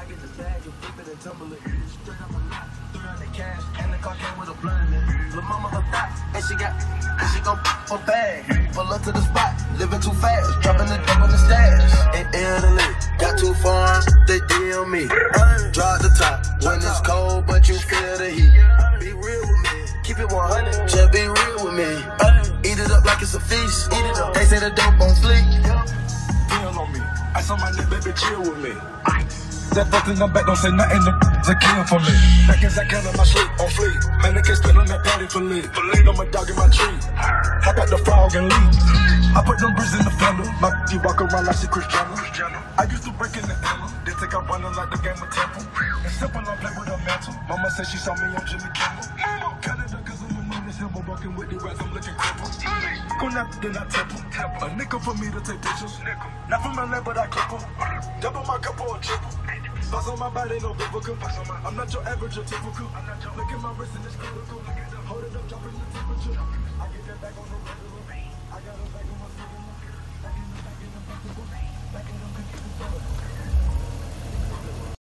I get the bag and flip it and tumble it. Straight up a lot, 300 cash, and the car came with a blunt in it. Lil' mama a thot, and she gon' for bag. Pull up to the spot, living too fast, dropping the dope in the stash. In Italy, got too far, they deal me. Drop the top when it's cold, but you feel the heat. Be real with me, keep it 100, just be real with me. Eat it up like it's a feast. Eat it up. They say the dope on fleek. Deal on me, I saw my nigga, baby, chill with me. That fucking I'm back, don't say nothing, the kill for me. Back as I can in my sleep, on fleek. Man, they can't spit on that patty for lead. I'm a dog in my tree. I got the frog and leave. I put them bricks in the fender. My you walk around like she Chris Jenner. I used to break in the hammer. They take out running like the game of Temple. It's simple, I play with a mantle. Mama said she saw me on Jimmy Kimmel. Canada, cause I'm a man, this silver walking with the rats, I'm looking crippled. Go now, then I temple. A nickel for me to take pictures. Not from my lab, but I clip em. Double my cup or a triple. Boss on my body, no biblical. I'm not your average or typical. Look at my wrist and it's critical. Hold it up, dropping the temperature. I get that back on the